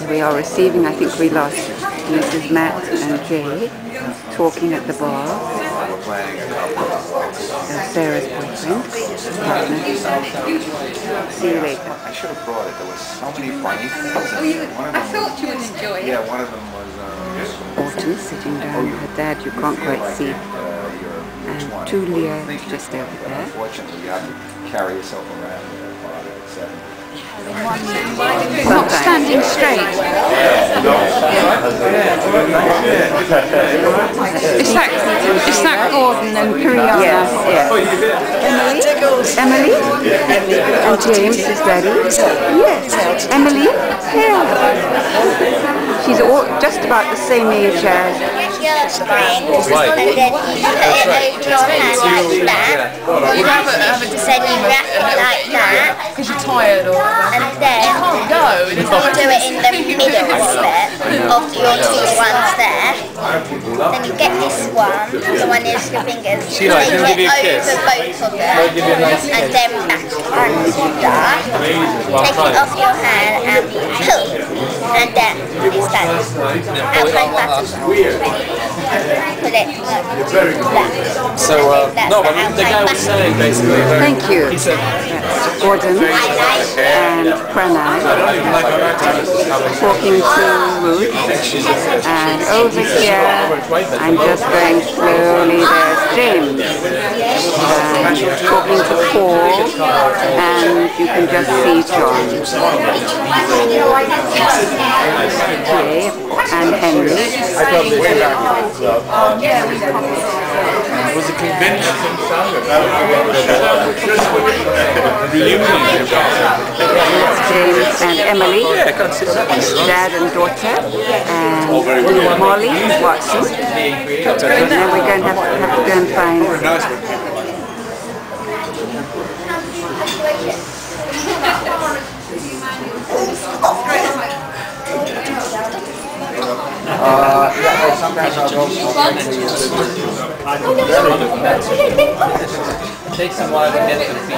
We are receiving, I think we lost Mrs. Matt and Jay talking at the bar. Sarah's boyfriend, partner. See you later. I should have brought it. There was so many funny things. I thought you would enjoy it. Yeah, one of them was... Autumn sitting down with her dad, you can't quite see. And Julia just over there. Unfortunately, you have to carry yourself around with a father at 7. Not standing straight. Is that Gordon and Priya? Yes, yes. Emily? And James is daddy? Yes. Emily? Yeah. She's all, just about the same age as... Your spring, and then you put it over your hand like that. You have it, then you wrap it like that. Because you're tired or and then can't go. You do it in the middle of your two ones there. Then you get this one, the one is your fingers, take it over both of them, and then back under. Take it off your hand and pull, and then it's done. Outline button. Put it back. So, no, but the guy was saying basically... Thank you. Gordon and Pranay talking to Ruth, and over here I'm just going slowly, there's James and talking to Paul, and you can just see John. Okay, and Henry. It was a convention. James and Emily, dad and daughter, and Molly Watson. And then we're going to have to go and find... yeah, sometimes I'll go Take some while to get to the feet.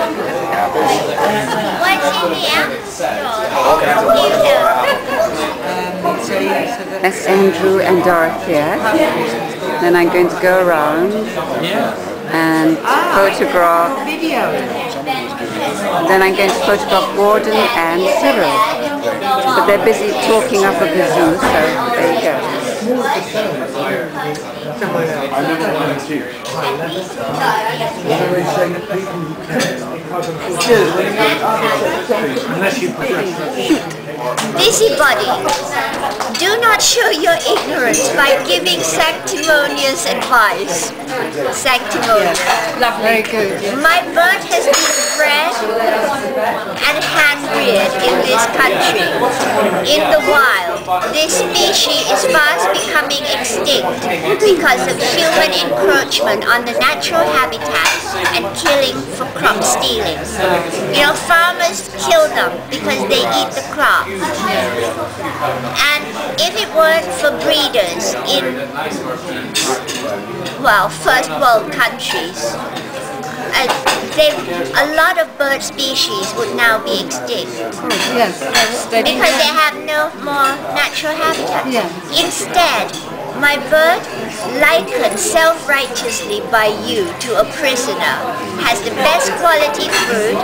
What's in the That's Andrew and Dorothea. Then I'm going to go around and photograph. Then I'm going to photograph Gordon and Cyril. But they're busy talking up a kazoo, so there you go. I never want to teach. Busybody, do not show your ignorance by giving sanctimonious advice. Sanctimonious. Lovely. Very good. My bird has been bred and hand-reared in this country, in the wild. This species is fast becoming extinct because of human encroachment on the natural habitat and killing for crop stealing. You know, farmers kill them because they eat the crop. And if it weren't for breeders in, well, first world countries, a lot of bird species would now be extinct. Yes. Because they have no more natural habitat. Yeah. Instead, my bird, likened self-righteously by you to a prisoner, has the best quality fruit,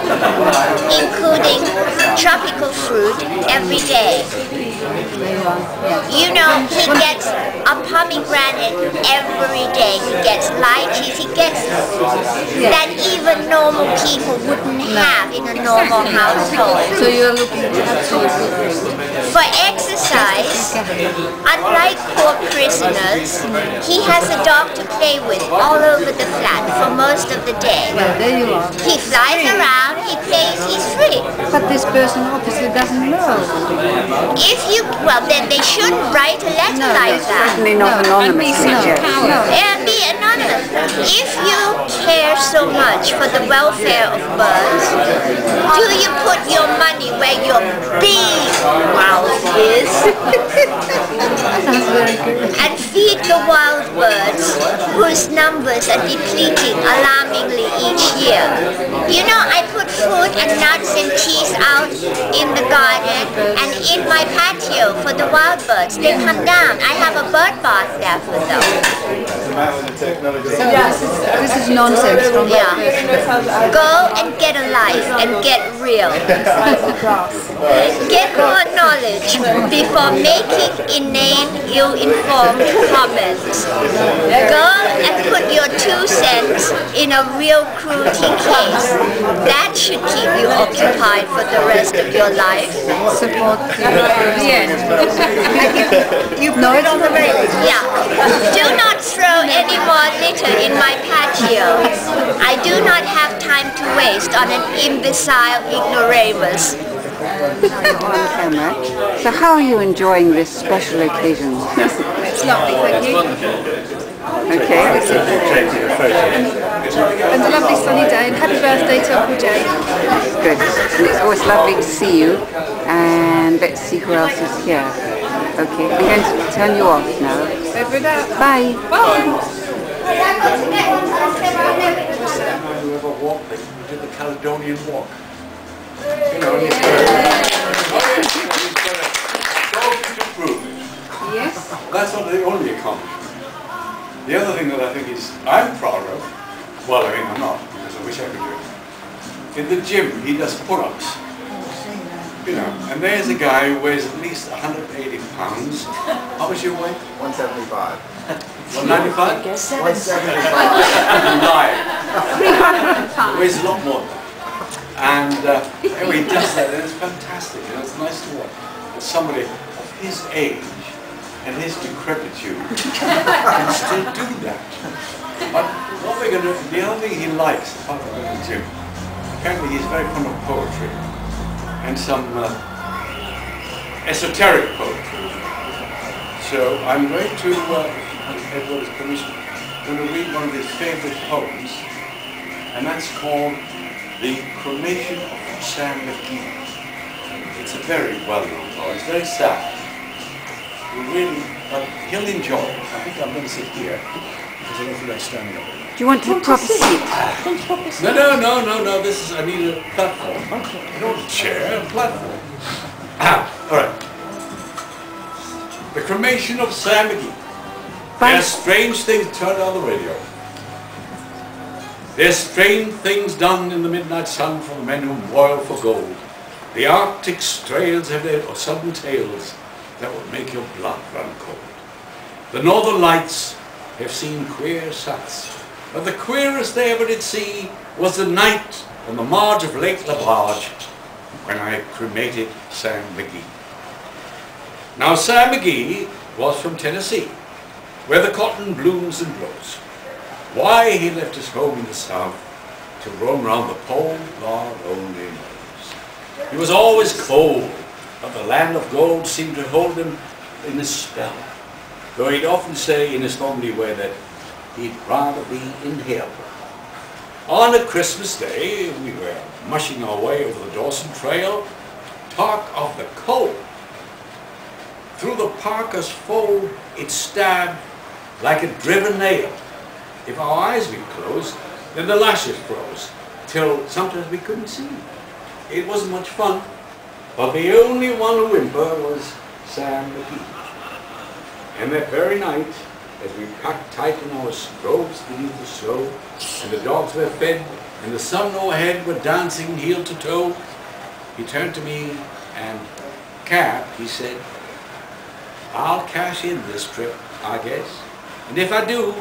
including tropical fruit, every day. You know, he gets a pomegranate every day. He gets lychees. He gets that even normal people wouldn't have in a normal household. So you're looking at absolutely. For exercise, unlike poor prisoners, he has a dog to play with all over the flat for most of the day. Well, there you are. He flies around, he plays, he's free. But this person obviously doesn't know. If you, well, then they shouldn't write a letter like that. Certainly not anonymously, Jeff. Yeah, be anonymous. If you care so much for the welfare of birds, do you put your money where your big mouth is? And feed the wild birds whose numbers are depleting alarmingly each year. You know, I put food and nuts and cheese out in the garden and in my patio for the wild birds. They come down. I have a bird bath there for them. So this is nonsense from Yeah. Go and get a life and get real. Get more knowledge before making inane, ill-informed comments. Go and put your 2 cents in a real cruelty case. That should keep you occupied for the rest of your life. support the end. You put it on the radio. Yeah. Do not throw any more litter in my patio. I do not have time to waste on an imbecile ignoramus. On camera. So how are you enjoying this special occasion? It's lovely, thank you. Okay. And a lovely sunny day, and happy birthday to Uncle Jay. Good. And it's always lovely to see you. And let's see who else is here. Okay, I'm going to turn you off now. Over and out. Bye. Bye. Whoever walked, they did the Caledonian walk. You know, and he's got to prove it. Yes. That's not the only accomplishment. The other thing that I think is I'm proud of, well, I mean I'm not, because I wish I could do it. In the gym, he does pull-ups. You know, and there's a guy who weighs at least 180 pounds. How much you weigh? 175. 195? 175. Lying. Weighs a lot more. And anyway, he does that, and it's fantastic. You know, it's nice to watch. But somebody of his age and his decrepitude can still do that. But what we're going to do, the other thing he likes, apart from going to the gym, apparently he's very fond of poetry and some esoteric poetry. So I'm going to, with Edward's permission, going to read one of his favorite poems, and that's called The Cremation of Sam McGee. It's a very well-known poem. It's very sad. Really, he'll enjoy it. I think I'm going to sit here because I don't feel like standing up. Do you want to proper seat? No. This is, I need a platform. Okay. Not a chair, a platform. All right. The Cremation of Sam McGee. There's strange things turned on the radio. There's strange things done in the midnight sun for the men who boil for gold. The Arctic trails have their sudden tales that would make your blood run cold. The Northern Lights have seen queer sights, but the queerest they ever did see was the night on the marge of Lake LaBarge when I cremated Sam McGee. Now Sam McGee was from Tennessee, where the cotton blooms and blows. Why he left his home in the South to roam round the pole, God only knows. He was always cold, but the land of gold seemed to hold him in a spell, though he'd often say in his homely way that he'd rather be in hell. On a Christmas day, we were mushing our way over the Dawson Trail. Talk of the cold. Through the parka's fold, it stabbed like a driven nail. If our eyes were closed, then the lashes froze, till sometimes we couldn't see. It wasn't much fun, but the only one who whimpered was Sam McGee. And that very night, as we packed tight in our robes beneath the snow, and the dogs were fed, and the sun overhead were dancing heel to toe, he turned to me and, Cap, he said, I'll cash in this trip, I guess. And if I do,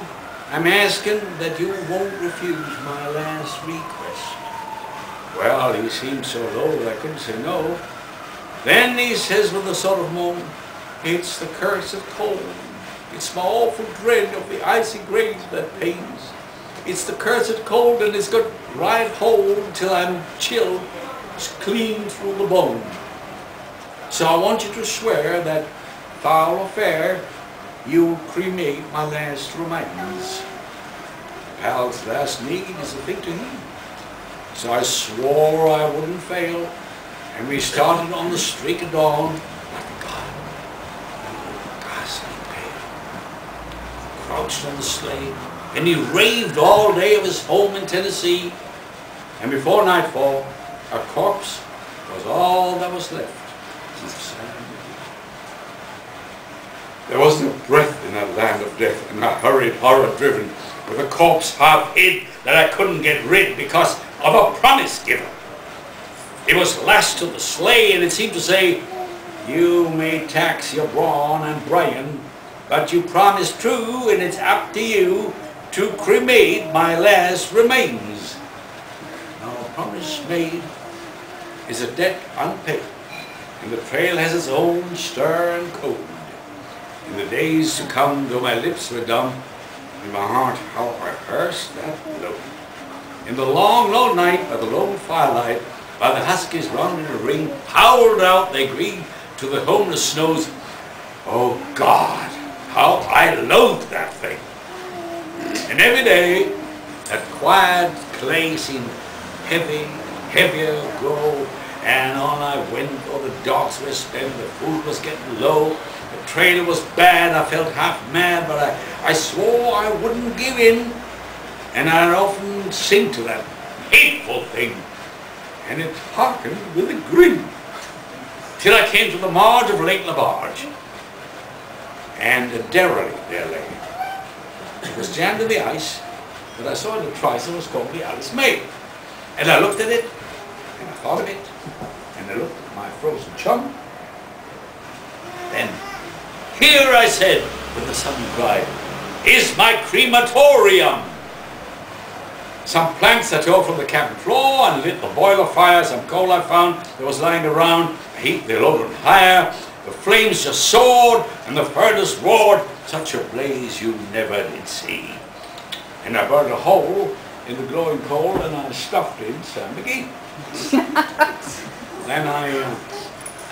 I'm asking that you won't refuse my last request. Well, he seemed so low that I couldn't say no. Then he says with a sort of moan, it's the curse of cold. It's my awful dread of the icy grave that pains. It's the cursed cold, and it's got right hold till I'm chilled clean through the bone. So I want you to swear that, foul or fair, you'll cremate my last remains. Pal's last need is a thing to heed. So I swore I wouldn't fail, and we started on the streak of dawn like a god, ghastly pale. Crouched on the sleigh, and he raved all day of his home in Tennessee, and before nightfall, a corpse was all that was left of Sam McGee. There was no breath in that land of death, and I hurried, horror-driven, with a corpse half hid that I couldn't get rid because of a promise given. It was lashed to the sleigh, and it seemed to say, "You may tax your brawn and Brian, but you promised true, and it's up to you to cremate my last remains." Now a promise made is a debt unpaid, and the trail has its own stern code. In the days to come, though my lips were dumb, in my heart how I rehearsed that load. In the long, long night, by the lone firelight, while the huskies round in a ring howled out they greed to the homeless snows, oh God, how I loathed that thing. And every day, that quiet clay seemed heavier grow, and on I went, for the dogs were spent, the food was getting low, the trail was bad, I felt half mad, but I swore I wouldn't give in, and I'd often sing to that hateful thing, and it hearkened with a grin, till I came to the marge of Lake Labarge, and a derelict there lay. It was jammed in the ice, but I saw in the trysail was called the Alice May. And I looked at it, and I thought of it, and I looked at my frozen chum. Then, "Here," I said, with a sudden cry, "is my crematorium." Some planks I tore from the cabin floor and lit the boiler fire. Some coal I found that was lying around. I heaped the load on higher. The flames just soared, and the furnace roared. Such a blaze you never did see. And I burned a hole in the glowing coal, and I stuffed in Sam McGee. Then I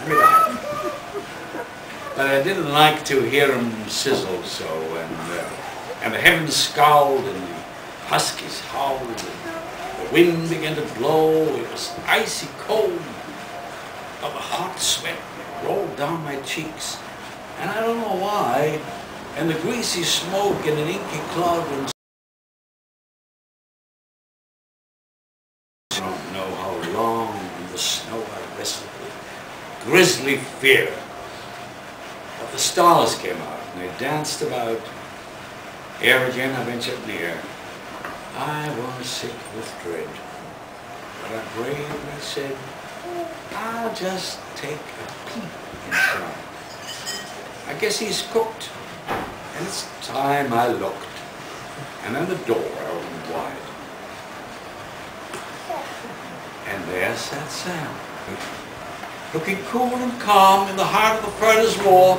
made a hat. But I didn't like to hear him sizzle so, and the heavens scowled, and the huskies howled, and the wind began to blow. It was icy cold, but the hot sweat rolled down my cheeks, and I don't know why, and the greasy smoke and an inky cloud, and I don't know how long in the snow I wrestled with grisly fear. But the stars came out, and they danced about. Ere again I ventured near. I was sick with dread, but I bravely said, "I'll just take a peep inside. I guess he's cooked, and it's time I looked." And then the door I opened wide, and there sat Sam, looking cool and calm in the heart of the furnace roar,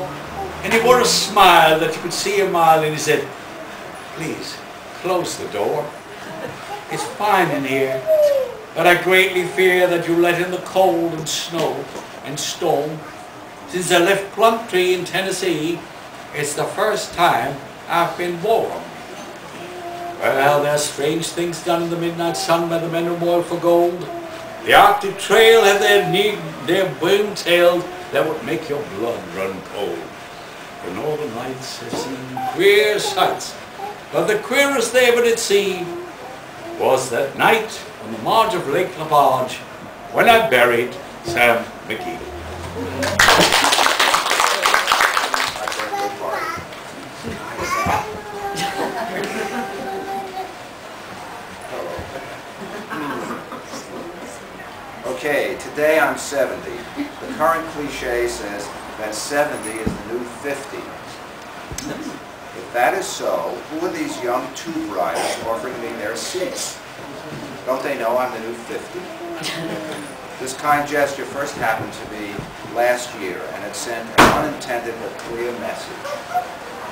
and he wore a smile that you could see a mile, and he said, "Please, close the door. It's fine in here, but I greatly fear that you let in the cold and snow and storm. Since I left Plumtree in Tennessee, it's the first time I've been warm. Well, there's strange things done in the midnight sun by the men who moil for gold. The Arctic Trail had their boom tales that would make your blood run cold. The northern lights have seen queer sights, but the queerest they ever did see was that night on the marge of Lake Labarge when I buried Sam McGee." Okay, today I'm 70. The current cliche says that 70 is the new 50. If that is so, who are these young tube riders offering me their seats? Don't they know I'm the new 50? This kind gesture first happened to me last year, and it sent an unintended but clear message.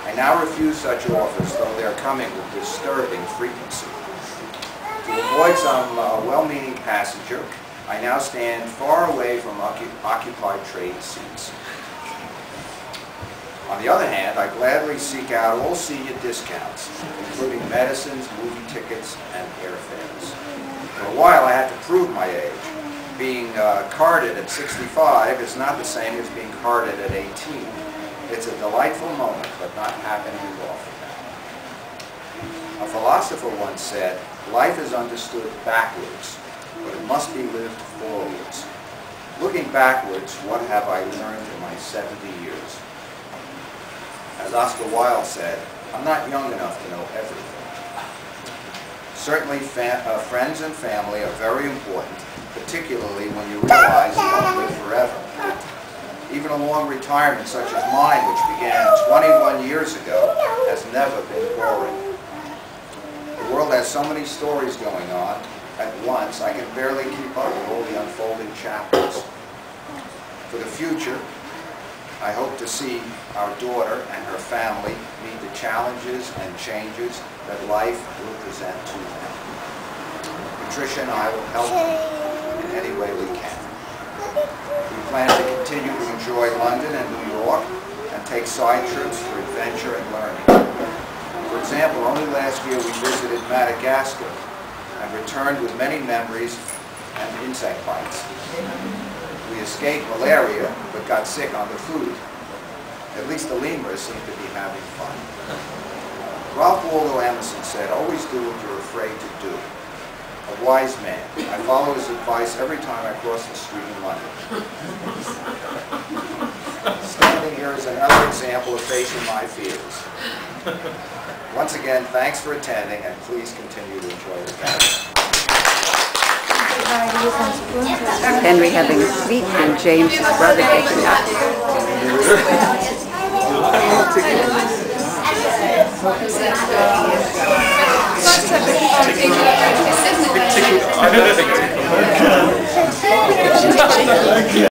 I now refuse such offers, though they're coming with disturbing frequency. To avoid some well-meaning passenger, I now stand far away from occupied train seats. On the other hand, I gladly seek out all senior discounts, including medicines, movie tickets, and airfares. For a while I had to prove my age. Being carded at 65 is not the same as being carded at 18. It's a delightful moment, but not happening often. A philosopher once said, life is understood backwards, but it must be lived forwards. Looking backwards, what have I learned in my 70 years? As Oscar Wilde said, I'm not young enough to know everything. Certainly friends and family are very important, particularly when you realize you won't live forever. Even a long retirement such as mine, which began 21 years ago, has never been boring. The world has so many stories going on at once, I can barely keep up with all the unfolding chapters. For the future, I hope to see our daughter and her family meet the challenges and changes that life will present to them. Patricia and I will help them in any way we can. We plan to continue to enjoy London and New York and take side trips for adventure and learning. For example, only last year we visited Madagascar and returned with many memories and insect bites. We escaped malaria, but got sick on the food. At least the lemurs seem to be having fun. Ralph Waldo Emerson said, always do what you're afraid to do. A wise man. I follow his advice every time I cross the street in London. Standing here is another example of facing my fears. Once again, thanks for attending, and please continue to enjoy the gathering. Henry having a sleep and James's brother getting up. I don't think